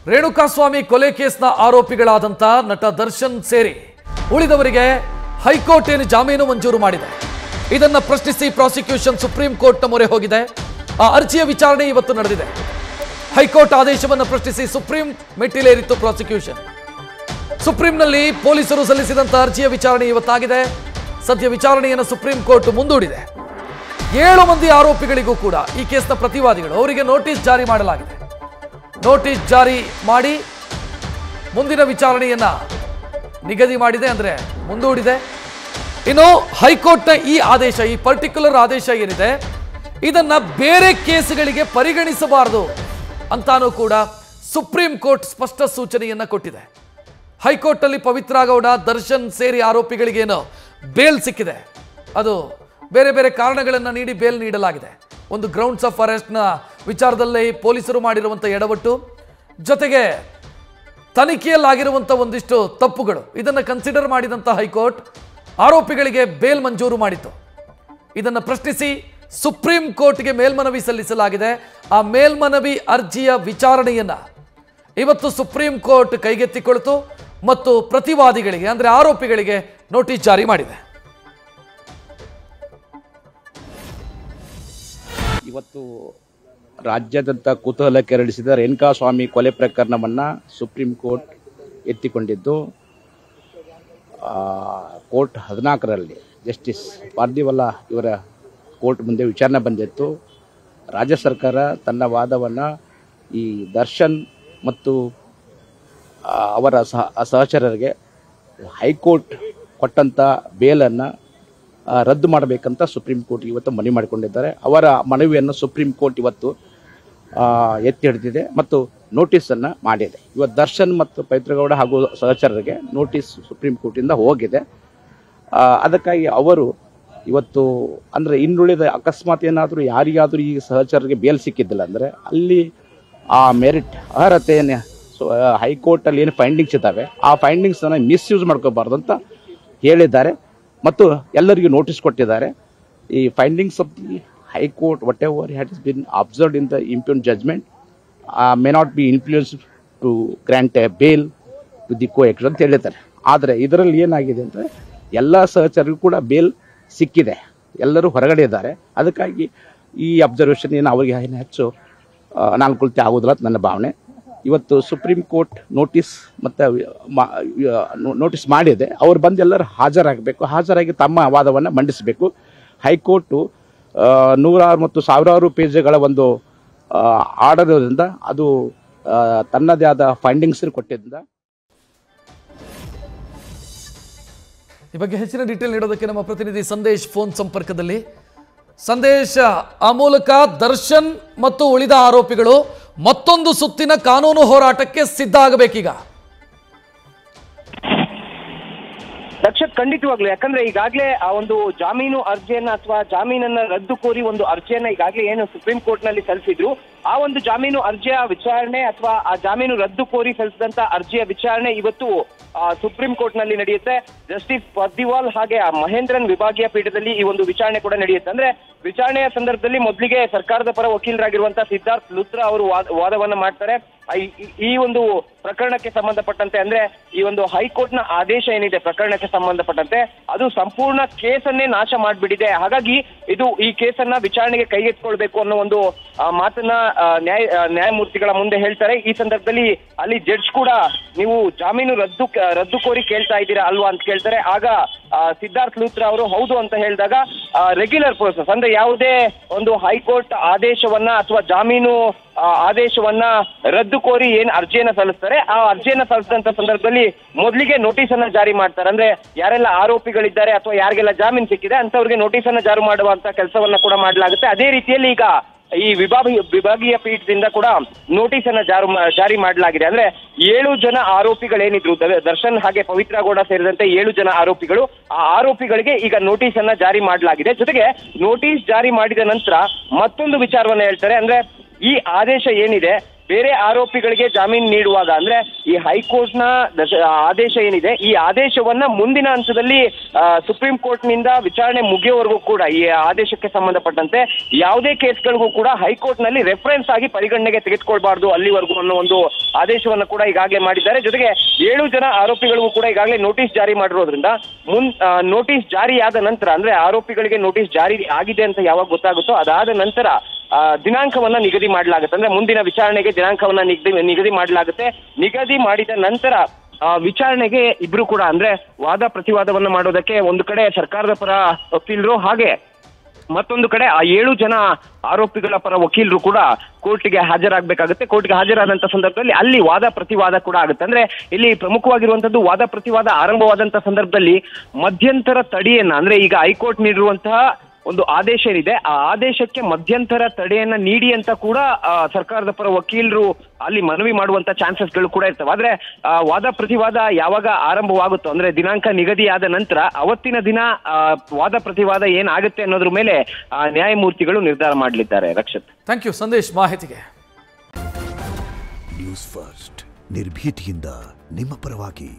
ರೇಣುಕಾಸ್ವಾಮಿ ಕೊಲೆ ಕೇಸ್ನ ಆರೋಪಿಗಳಾದಂತ ನಟ ದರ್ಶನ್ ಸೇರಿ ಉಳಿದವರಿಗೆ ಹೈಕೋರ್ಟ್ ಏನು ಜಾಮೀನು ಮಂಜೂರು ಮಾಡಿದೆ. ಇದನ್ನ ಪ್ರಶ್ನಿಸಿ ಪ್ರಾಸಿಕ್ಯೂಷನ್ ಸುಪ್ರೀಂ ಕೋರ್ಟ್ನ ಮೊರೆ ಹೋಗಿದೆ. ಆ ಅರ್ಜಿಯ ವಿಚಾರಣೆ ಇವತ್ತು ನಡೆದಿದೆ. ಹೈಕೋರ್ಟ್ ಆದೇಶವನ್ನು ಪ್ರಶ್ನಿಸಿ ಸುಪ್ರೀಂ ಮೆಟ್ಟಿಲೇರಿತ್ತು ಪ್ರಾಸಿಕ್ಯೂಷನ್. ಸುಪ್ರೀಂನಲ್ಲಿ ಪೊಲೀಸರು ಸಲ್ಲಿಸಿದಂತ ಅರ್ಜಿಯ ವಿಚಾರಣೆ ಇವತ್ತಾಗಿದೆ. ಸದ್ಯ ವಿಚಾರಣೆಯನ್ನು ಸುಪ್ರೀಂ ಕೋರ್ಟ್ ಮುಂದೂಡಿದೆ. 7 ಮಂದಿ ಆರೋಪಿಗಳಿಗೂ ಕೂಡ ಈ ಕೇಸ್ನ ಪ್ರತಿವಾದಿಗಳು ಅವರಿಗೆ ನೋಟಿಸ್ ಜಾರಿ ಮಾಡಲಾಗಿದೆ. ನೋಟಿಸ್ ಜಾರಿ ಮಾಡಿ ಮುಂದಿನ ವಿಚಾರಣೆಯನ್ನ ನಿಗದಿ ಮಾಡಿದೆ, ಅಂದ್ರೆ ಮುಂದೂಡಿದೆ. ಇನ್ನು ಹೈಕೋರ್ಟ್ನ ಈ ಆದೇಶ, ಈ ಪರ್ಟಿಕ್ಯುಲರ್ ಆದೇಶ ಏನಿದೆ, ಇದನ್ನ ಬೇರೆ ಕೇಸುಗಳಿಗೆ ಪರಿಗಣಿಸಬಾರದು ಅಂತಾನೂ ಕೂಡ ಸುಪ್ರೀಂ ಕೋರ್ಟ್ ಸ್ಪಷ್ಟ ಸೂಚನೆಯನ್ನ ಕೊಟ್ಟಿದೆ. ಹೈಕೋರ್ಟ್ನಲ್ಲಿ ಪವಿತ್ರ ಗೌಡ, ದರ್ಶನ್ ಸೇರಿ ಆರೋಪಿಗಳಿಗೇನು ಬೇಲ್ ಸಿಕ್ಕಿದೆ, ಅದು ಬೇರೆ ಬೇರೆ ಕಾರಣಗಳನ್ನು ನೀಡಿ ಬೇಲ್ ನೀಡಲಾಗಿದೆ. ಒಂದು ಗ್ರೌಂಡ್ಸ್ ಆಫ್ ಅರೆಸ್ಟ್ನ ವಿಚಾರದಲ್ಲಿ ಪೊಲೀಸರು ಮಾಡಿರುವಂಥ ಎಡವಟ್ಟು, ಜೊತೆಗೆ ತನಿಖೆಯಲ್ಲಾಗಿರುವಂಥ ಒಂದಿಷ್ಟು ತಪ್ಪುಗಳು, ಇದನ್ನು ಕನ್ಸಿಡರ್ ಮಾಡಿದಂಥ ಹೈಕೋರ್ಟ್ ಆರೋಪಿಗಳಿಗೆ ಬೇಲ್ ಮಂಜೂರು ಮಾಡಿತ್ತು. ಇದನ್ನು ಪ್ರಶ್ನಿಸಿ ಸುಪ್ರೀಂ ಕೋರ್ಟ್ಗೆ ಮೇಲ್ಮನವಿ ಸಲ್ಲಿಸಲಾಗಿದೆ. ಆ ಮೇಲ್ಮನವಿ ಅರ್ಜಿಯ ವಿಚಾರಣೆಯನ್ನ ಇವತ್ತು ಸುಪ್ರೀಂ ಕೋರ್ಟ್ ಕೈಗೆತ್ತಿಕೊಳ್ತು ಮತ್ತು ಪ್ರತಿವಾದಿಗಳಿಗೆ ಅಂದ್ರೆ ಆರೋಪಿಗಳಿಗೆ ನೋಟಿಸ್ ಜಾರಿ ಮಾಡಿದೆ. ಇವತ್ತು ರಾಜ್ಯಾದ್ಯಂತ ಕುತೂಹಲ ಕೆರಳಿಸಿದ ರೇಣುಕಾಸ್ವಾಮಿ ಕೊಲೆ ಪ್ರಕರಣವನ್ನು supreme court ಎತ್ತಿಕೊಂಡಿದ್ದು, court 14ರಲ್ಲಿ justice Pardiwala ಇವರ ಕೋರ್ಟ್ ಮುಂದೆ ವಿಚಾರಣೆ ಬಂದಿತ್ತು. ರಾಜ್ಯ ಸರ್ಕಾರ ತನ್ನ ವಾದವನ್ನು ಈ ದರ್ಶನ್ ಮತ್ತು ಅವರ ಸಹಚರರಿಗೆ ಹೈಕೋರ್ಟ್ ಕೊಟ್ಟಂಥ ಬೇಲನ್ನು ರದ್ದು ಮಾಡಬೇಕಂತ ಸುಪ್ರೀಂ ಕೋರ್ಟ್ ಇವತ್ತು ಮನವಿ ಮಾಡಿಕೊಂಡಿದ್ದಾರೆ. ಅವರ ಮನವಿಯನ್ನು ಸುಪ್ರೀಂ ಕೋರ್ಟ್ ಇವತ್ತು ಎತ್ತಿ ಹಿಡಿದಿದೆ ಮತ್ತು ನೋಟಿಸನ್ನು ಮಾಡಿದೆ. ಇವತ್ತು ದರ್ಶನ್ ಮತ್ತು ಪವಿತ್ರಗೌಡ ಹಾಗೂ ಸಹಚರರಿಗೆ ನೋಟಿಸ್ ಸುಪ್ರೀಂ ಕೋರ್ಟಿಂದ ಹೋಗಿದೆ. ಅದಕ್ಕಾಗಿ ಅವರು ಇವತ್ತು ಅಂದರೆ ಇನ್ನುಳಿದ ಅಕಸ್ಮಾತ್ ಏನಾದರೂ ಯಾರಿಗಾದರೂ ಈ ಸಹಚರರಿಗೆ ಬೇಲ್ ಸಿಕ್ಕಿದ್ದಿಲ್ಲ ಅಂದರೆ ಅಲ್ಲಿ ಆ ಮೆರಿಟ್ ಅರ್ಹತೆಯನ್ನು ಹೈಕೋರ್ಟಲ್ಲಿ ಏನು ಫೈಂಡಿಂಗ್ಸ್ ಇದ್ದಾವೆ ಆ ಫೈಂಡಿಂಗ್ಸನ್ನು ಮಿಸ್ಯೂಸ್ ಮಾಡ್ಕೋಬಾರ್ದು ಅಂತ ಹೇಳಿದ್ದಾರೆ ಮತ್ತು ಎಲ್ಲರಿಗೂ ನೋಟಿಸ್ ಕೊಟ್ಟಿದ್ದಾರೆ. ಈ findings of the high court whatever has been observed in the impugned judgment may not be influenced to grant a bail to the co-accused ಅಂತ ಹೇಳಿದ್ದಾರೆ. ಆದರೆ ಇದರಲ್ಲಿ ಏನಾಗಿದೆ ಅಂದರೆ ಎಲ್ಲ ಸಹಚರಿಗೂ ಕೂಡ ಬೇಲ್ ಸಿಕ್ಕಿದೆ, ಎಲ್ಲರೂ ಹೊರಗಡೆ ಇದ್ದಾರೆ. ಅದಕ್ಕಾಗಿ ಈ ಅಬ್ಸರ್ವೇಷನ್ ಏನು ಅವರಿಗೆ ಏನು ಹೆಚ್ಚು ಅನಾನುಕೂಲತೆ ಆಗೋದಿಲ್ಲ ಅಂತ ನನ್ನ ಭಾವನೆ. ಇವತ್ತು ಸುಪ್ರೀಂ ಕೋರ್ಟ್ ನೋಟಿಸ್ ಮಾಡಿದೆ. ಅವ್ರು ಬಂದು ಎಲ್ಲರೂ ಹಾಜರಾಗಬೇಕು, ಹಾಜರಾಗಿ ತಮ್ಮ ವಾದವನ್ನು ಮಂಡಿಸಬೇಕು. ಹೈಕೋರ್ಟು ನೂರಾರು ಮತ್ತು ಸಾವಿರಾರು ಪೇಜ್ಗಳ ಒಂದು ಆರ್ಡರ್ ಇರೋದ್ರಿಂದ ಅದು ತನ್ನದೇ ಆದ ಫೈಂಡಿಂಗ್ಸ್ ಕೊಟ್ಟಿದ್ದರಿಂದ. ಈ ಬಗ್ಗೆ ಹೆಚ್ಚಿನ ಡೀಟೇಲ್ ನೀಡೋದಕ್ಕೆ ನಮ್ಮ ಪ್ರತಿನಿಧಿ ಸಂದೇಶ್ ಫೋನ್ ಸಂಪರ್ಕದಲ್ಲಿ. ಸಂದೇಶ್, ಆ ಮೂಲಕ ದರ್ಶನ್ ಮತ್ತು ಉಳಿದ ಆರೋಪಿಗಳು ಮತ್ತೊಂದು ಸುತ್ತಿನ ಕಾನೂನು ಹೋರಾಟಕ್ಕೆ ಸಿದ್ಧ ಆಗಬೇಕೀಗ. ರಕ್ಷತ್, ಖಂಡಿತವಾಗ್ಲು. ಯಾಕಂದ್ರೆ ಈಗಾಗಲೇ ಆ ಒಂದು ಜಾಮೀನು ಅರ್ಜಿಯನ್ನ ಅಥವಾ ಜಾಮೀನನ್ನ ರದ್ದು ಕೋರಿ ಒಂದು ಅರ್ಜಿಯನ್ನ ಈಗಾಗಲೇ ಏನು ಸುಪ್ರೀಂ ಕೋರ್ಟ್ ನಲ್ಲಿ ಸಲ್ಲಿಸಿದ್ರು, ಆ ಒಂದು ಜಾಮೀನು ಅರ್ಜಿಯ ವಿಚಾರಣೆ ಅಥವಾ ಆ ಜಾಮೀನು ರದ್ದು ಕೋರಿ ಸಲ್ಲಿಸಿದಂತ ಅರ್ಜಿಯ ವಿಚಾರಣೆ ಇವತ್ತು ಸುಪ್ರೀಂ ಕೋರ್ಟ್ ನಲ್ಲಿ ನಡೆಯುತ್ತೆ. ಜಸ್ಟಿಸ್ ಪಾರ್ದಿವಾಲ್ ಹಾಗೆ ಮಹೇಂದ್ರನ್ ವಿಭಾಗೀಯ ಪೀಠದಲ್ಲಿ ಈ ಒಂದು ವಿಚಾರಣೆ ಕೂಡ ನಡೆಯುತ್ತೆ. ಅಂದ್ರೆ ವಿಚಾರಣೆಯ ಸಂದರ್ಭದಲ್ಲಿ ಮೊದಲಿಗೆ ಸರ್ಕಾರದ ಪರ ವಕೀಲರಾಗಿರುವಂತಹ ಸಿದ್ಧಾರ್ಥ್ ಲೂಥ್ರಾ ಅವರು ವಾದವನ್ನ ಮಾಡ್ತಾರೆ. ಈ ಒಂದು ಪ್ರಕರಣಕ್ಕೆ ಸಂಬಂಧಪಟ್ಟಂತೆ, ಅಂದ್ರೆ ಈ ಒಂದು ಹೈಕೋರ್ಟ್ನ ಆದೇಶ ಏನಿದೆ ಪ್ರಕರಣಕ್ಕೆ ಸಂಬಂಧಪಟ್ಟಂತೆ, ಅದು ಸಂಪೂರ್ಣ ಕೇಸನ್ನೇ ನಾಶ ಮಾಡಿಬಿಟ್ಟಿದೆ. ಹಾಗಾಗಿ ಈ ಕೇಸನ್ನ ವಿಚಾರಣೆಗೆ ಕೈಗೆತ್ತಿಕೊಳ್ಬೇಕು ಅನ್ನೋ ಒಂದು ಮಾತನ್ನ ನ್ಯಾಯಮೂರ್ತಿಗಳ ಮುಂದೆ ಹೇಳ್ತಾರೆ. ಈ ಸಂದರ್ಭದಲ್ಲಿ ಅಲ್ಲಿ ಜಡ್ಜ್ ಕೂಡ ನೀವು ಜಾಮೀನು ರದ್ದು ಕೋರಿ ಕೇಳ್ತಾ ಇದ್ದೀರಾ ಅಲ್ವಾ ಅಂತ ಕೇಳ್ತಾರೆ. ಆಗ ಸಿದ್ಧಾರ್ಥ್ ಲೂಥ್ರಾ ಅವರು ಹೌದು ಅಂತ ಹೇಳಿದಾಗ ರೆಗ್ಯುಲರ್ ಪ್ರೋಸೆಸ್, ಅಂದ್ರೆ ಯಾವುದೇ ಒಂದು ಹೈಕೋರ್ಟ್ ಆದೇಶವನ್ನ ಅಥವಾ ಜಾಮೀನು ಆದೇಶವನ್ನ ರದ್ದು ಕೋರಿ ಏನ್ ಅರ್ಜಿಯನ್ನ ಸಲ್ಲಿಸ್ತಾರೆ, ಆ ಅರ್ಜಿಯನ್ನ ಸಲ್ಲಿಸಿದಂತ ಸಂದರ್ಭದಲ್ಲಿ ಮೊದಲಿಗೆ ನೋಟಿಸ್ ಅನ್ನ ಜಾರಿ ಮಾಡ್ತಾರೆ. ಅಂದ್ರೆ ಯಾರೆಲ್ಲ ಆರೋಪಿಗಳಿದ್ದಾರೆ ಅಥವಾ ಯಾರಿಗೆಲ್ಲ ಜಾಮೀನು ಸಿಕ್ಕಿದೆ ಅಂತವ್ರಿಗೆ ನೋಟಿಸ್ ಅನ್ನ ಜಾರಿ ಮಾಡುವಂತ ಕೆಲಸವನ್ನ ಕೂಡ ಮಾಡಲಾಗುತ್ತೆ. ಅದೇ ರೀತಿಯಲ್ಲಿ ಈಗ ಈ ವಿಭಾಗೀಯ ಪೀಠದಿಂದ ಕೂಡ ನೋಟಿಸ್ ಅನ್ನ ಜಾರಿ ಮಾಡಲಾಗಿದೆ. ಅಂದ್ರೆ 7 ಜನ ಆರೋಪಿಗಳೇನಿದ್ರು, ದರ್ಶನ್ ಹಾಗೆ ಪವಿತ್ರ ಗೌಡ ಸೇರಿದಂತೆ 7 ಜನ ಆರೋಪಿಗಳು, ಆ ಆರೋಪಿಗಳಿಗೆ ಈಗ ನೋಟಿಸ್ ಅನ್ನ ಜಾರಿ ಮಾಡಲಾಗಿದೆ. ಜೊತೆಗೆ ನೋಟಿಸ್ ಜಾರಿ ಮಾಡಿದ ನಂತರ ಮತ್ತೊಂದು ವಿಚಾರವನ್ನ ಹೇಳ್ತಾರೆ. ಅಂದ್ರೆ ಈ ಆದೇಶ ಏನಿದೆ ಬೇರೆ ಆರೋಪಿಗಳಿಗೆ ಜಾಮೀನು ನೀಡುವಾಗ ಅಂದ್ರೆ ಈ ಹೈಕೋರ್ಟ್ನ ಆದೇಶ ಏನಿದೆ, ಈ ಆದೇಶವನ್ನ ಮುಂದಿನ ಹಂತದಲ್ಲಿ ಸುಪ್ರೀಂ ಕೋರ್ಟ್ನಿಂದ ವಿಚಾರಣೆ ಮುಗಿಯೋವರೆಗೂ ಕೂಡ ಈ ಆದೇಶಕ್ಕೆ ಸಂಬಂಧಪಟ್ಟಂತೆ ಯಾವುದೇ ಕೇಸ್ಗಳಿಗೂ ಕೂಡ ಹೈಕೋರ್ಟ್ ನಲ್ಲಿ ರೆಫರೆನ್ಸ್ ಆಗಿ ಪರಿಗಣನೆಗೆ ತೆಗೆದುಕೊಳ್ಬಾರ್ದು ಅಲ್ಲಿವರೆಗೂ ಅನ್ನೋ ಒಂದು ಆದೇಶವನ್ನ ಕೂಡ ಈಗಾಗಲೇ ಮಾಡಿದ್ದಾರೆ. ಜೊತೆಗೆ 7 ಜನ ಆರೋಪಿಗಳಿಗೂ ಕೂಡ ಈಗಾಗಲೇ ನೋಟಿಸ್ ಜಾರಿ ಮಾಡಿರೋದ್ರಿಂದ ನೋಟಿಸ್ ಜಾರಿಯಾದ ನಂತರ ಅಂದ್ರೆ ಆರೋಪಿಗಳಿಗೆ ನೋಟಿಸ್ ಜಾರಿ ಆಗಿದೆ ಅಂತ ಯಾವಾಗ ಗೊತ್ತಾಗುತ್ತೋ ಅದಾದ ನಂತರ ದಿನಾಂಕವನ್ನ ನಿಗದಿ ಮಾಡಲಾಗುತ್ತೆ. ಅಂದ್ರೆ ಮುಂದಿನ ವಿಚಾರಣೆಗೆ ದಿನಾಂಕವನ್ನ ನಿಗದಿ ಮಾಡಲಾಗುತ್ತೆ. ನಿಗದಿ ಮಾಡಿದ ನಂತರ ವಿಚಾರಣೆಗೆ ಇಬ್ರು ಕೂಡ ಅಂದ್ರೆ ವಾದ ಪ್ರತಿವಾದವನ್ನ ಮಾಡೋದಕ್ಕೆ ಒಂದು ಕಡೆ ಸರ್ಕಾರದ ಪರ ವಕೀಲರು, ಹಾಗೆ ಮತ್ತೊಂದು ಕಡೆ ಆ 7 ಜನ ಆರೋಪಿಗಳ ಪರ ವಕೀಲರು ಕೂಡ ಕೋರ್ಟ್ಗೆ ಹಾಜರಾಗಬೇಕಾಗುತ್ತೆ. ಕೋರ್ಟ್ಗೆ ಹಾಜರಾದಂತ ಸಂದರ್ಭದಲ್ಲಿ ಅಲ್ಲಿ ವಾದ ಪ್ರತಿವಾದ ಕೂಡ ಆಗುತ್ತೆ. ಅಂದ್ರೆ ಇಲ್ಲಿ ಪ್ರಮುಖವಾಗಿರುವಂತದ್ದು ವಾದ ಪ್ರತಿವಾದ ಆರಂಭವಾದಂತ ಸಂದರ್ಭದಲ್ಲಿ ಮಧ್ಯಂತರ ತಡೆಯನ್ನ ಅಂದ್ರೆ ಈಗ ಹೈಕೋರ್ಟ್ ನೀಡಿರುವಂತಹ ಒಂದು ಆದೇಶ ಏನಿದೆ ಆ ಆದೇಶಕ್ಕೆ ಮಧ್ಯಂತರ ತಡೆಯನ್ನ ನೀಡಿ ಅಂತ ಕೂಡ ಸರ್ಕಾರದ ಪರ ವಕೀಲರು ಅಲ್ಲಿ ಮನವಿ ಮಾಡುವಂತ ಚಾನ್ಸಸ್ಗಳು ಕೂಡ ಇರ್ತವೆ. ಆದ್ರೆ ವಾದ ಪ್ರತಿವಾದ ಯಾವಾಗ ಆರಂಭವಾಗುತ್ತೋ ಅಂದ್ರೆ ದಿನಾಂಕ ನಿಗದಿಯಾದ ನಂತರ ಅವತ್ತಿನ ದಿನ ವಾದ ಪ್ರತಿವಾದ ಏನಾಗುತ್ತೆ ಅನ್ನೋದ್ರ ಮೇಲೆ ನ್ಯಾಯಮೂರ್ತಿಗಳು ನಿರ್ಧಾರ ಮಾಡಲಿದ್ದಾರೆ. ರಕ್ಷಿತ್, ಥ್ಯಾಂಕ್ ಯು ಸಂದೇಶ್ ಮಾಹಿತಿಗೆ. ನ್ಯೂಸ್ ಫಸ್ಟ್ ನಿರ್ಭೀತಿಯಿಂದ ನಿಮ್ಮ ಪರವಾಗಿ.